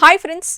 Hi friends,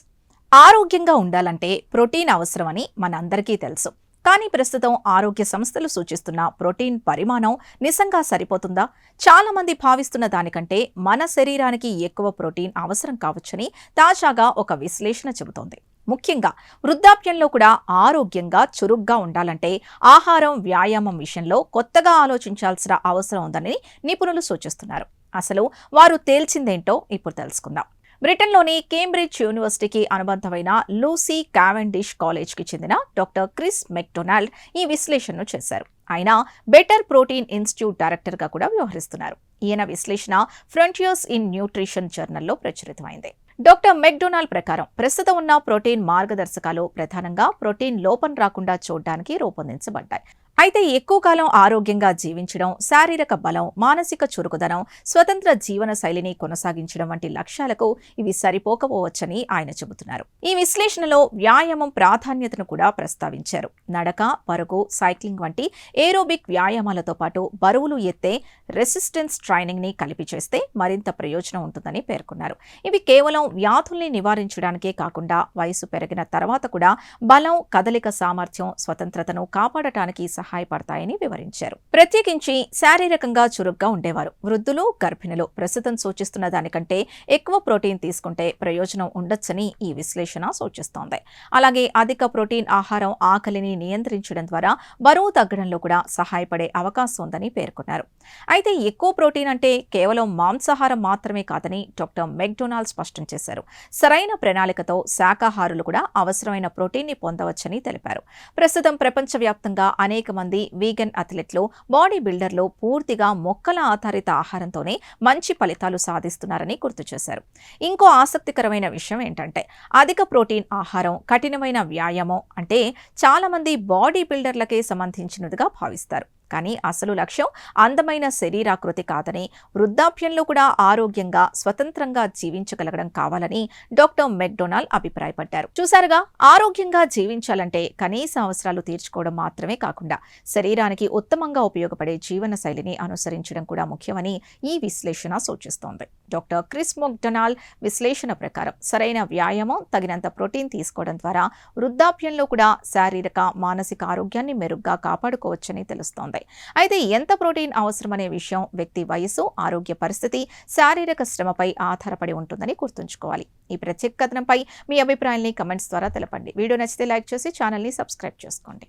ఆరోగ్యంగా ఉండాలంటే protein అవసరమని మనందరికీ తెలుసు. కానీ ప్రస్తుతం ఆరోగ్య సంస్థలు సూచిస్తున్న ప్రోటీన్ పరిమాణం నిజంగా సరిపోతుందా? చాలా మంది భావిస్తున్న దానికంటే మన శరీరానికి ఎక్కువ ప్రోటీన్ అవసరం కావచ్చని తాజాగా ఒక విశ్లేషణ చెబుతోంది. ముఖ్యంగా వృద్ధాప్యంలో కూడా ఆరోగ్యంగా చురుగ్గా ఉండాలంటే ఆహారం, వ్యాయామం విషయంలో కొత్తగా ఆలోచించాల్సిన అవసరం ఉందని నిపుణులు సూచిస్తున్నారు. అసలు వారు తేల్చిందేంటో ఇప్పుడు తెలుసుకుందాం. బ్రిటన్లోని కేంబ్రిడ్జ్ యూనివర్సిటీకి అనుబంధమైన లూసీ కావెండిష్ కాలేజ్కి చెందిన డాక్టర్ క్రిస్ మెక్డొనాల్డ్ ఈ విశ్లేషణను చేశారు. ఆయన బెటర్ ప్రోటీన్ ఇన్స్టిట్యూట్ డైరెక్టర్గా కూడా వ్యవహరిస్తున్నారు. ఈయన విశ్లేషణ ఫ్రంటియర్స్ ఇన్ న్యూట్రిషన్ జర్నల్లో ప్రచురితమైంది. డాక్టర్ మెక్డొనాల్డ్ ప్రకారం ప్రస్తుతం ఉన్న ప్రోటీన్ మార్గదర్శకాలు ప్రధానంగా ప్రోటీన్ లోపం రాకుండా చూడడానికి రూపొందించబడ్డాయి. అయితే ఎక్కువ కాలం ఆరోగ్యంగా జీవించడం, శారీరక బలం, మానసిక చురుకుదనం, స్వతంత్ర జీవన శైలిని కొనసాగించడం వంటి లక్ష్యాలకు ఇవి సరిపోకపోవచ్చని ఆయన చెబుతున్నారు. ఈ విశ్లేషణలో వ్యాయామం ప్రాధాన్యతను కూడా ప్రస్తావించారు. నడక, పరుగు, సైక్లింగ్ వంటి ఏరోబిక్ వ్యాయామాలతో పాటు బరువులు ఎత్తే రెసిస్టెన్స్ ట్రైనింగ్ ని కలిపి చేస్తే మరింత ప్రయోజనం ఉంటుందని పేర్కొన్నారు. ఇవి కేవలం వ్యాధుల్ని నివారించడానికే కాకుండా వయసు పెరిగిన తర్వాత కూడా బలం, కదలిక సామర్థ్యం, స్వతంత్రతను కాపాడటానికి సహాయపడతాయని వివరించారు. ప్రత్యేకించి శారీరకంగా చురుగ్గా ఉండేవారు, వృద్ధులు, గర్భిణులు ప్రస్తుతం సూచిస్తున్న దానికంటే ఎక్కువ ప్రోటీన్ తీసుకుంటే ప్రయోజనం ఉండొచ్చని ఈ విశ్లేషణ సూచిస్తోంది. అలాగే అధిక ప్రోటీన్ ఆహారం ఆకలిని నియంత్రించడం ద్వారా బరువు తగ్గడంలో కూడా సహాయపడే అవకాశం ఉందని పేర్కొన్నారు. అయితే ఎక్కువ ప్రోటీన్ అంటే కేవలం మాంసాహారం మాత్రమే కాదని డాక్టర్ మెక్డొనాల్డ్ స్పష్టం చేశారు. సరైన ప్రణాళికతో శాకాహారులు కూడా అవసరమైన ప్రోటీన్ ని పొందవచ్చని తెలిపారు. ప్రస్తుతం ప్రపంచవ్యాప్తంగా అనేక మంది వీగన్ అథ్లెట్లు, బాడీ బిల్డర్లు పూర్తిగా మొక్కల ఆధారిత ఆహారంతోనే మంచి ఫలితాలు సాధిస్తున్నారని గుర్తు చేశారు. ఇంకో ఆసక్తికరమైన విషయం ఏంటంటే అధిక ప్రోటీన్ ఆహారం, కఠినమైన వ్యాయామం అంటే చాలా మంది బాడీ బిల్డర్లకే సంబంధించినదిగా భావిస్తారు. కానీ అసలు లక్ష్యం అందమైన శరీరాకృతి కాదని, వృద్ధాప్యంలో కూడా ఆరోగ్యంగా, స్వతంత్రంగా జీవించగలగడం కావాలని డాక్టర్ మెక్డొనాల్డ్ అభిప్రాయపడ్డారు. చూసారుగా, ఆరోగ్యంగా జీవించాలంటే కనీస అవసరాలు తీర్చుకోవడం మాత్రమే కాకుండా శరీరానికి ఉత్తమంగా ఉపయోగపడే జీవన శైలిని అనుసరించడం కూడా ముఖ్యమని ఈ విశ్లేషణ సూచిస్తోంది. డాక్టర్ క్రిస్ మెక్డొనాల్డ్ విశ్లేషణ ప్రకారం సరైన వ్యాయామం, తగినంత ప్రోటీన్ తీసుకోవడం ద్వారా వృద్ధాప్యంలో కూడా శారీరక, మానసిక ఆరోగ్యాన్ని మెరుగ్గా కాపాడుకోవచ్చని తెలుస్తోంది. అయితే ఎంత ప్రోటీన్ అవసరమనే విషయం వ్యక్తి వయసు, ఆరోగ్య పరిస్థితి, శారీరక శ్రమపై ఆధారపడి ఉంటుందని గుర్తుంచుకోవాలి. ఈ ప్రత్యేక కథనంపై మీ అభిప్రాయాన్ని కమెంట్స్ ద్వారా తెలపండి. వీడియో నచ్చితే లైక్ చేసి ఛానల్ని సబ్స్క్రైబ్ చేసుకోండి.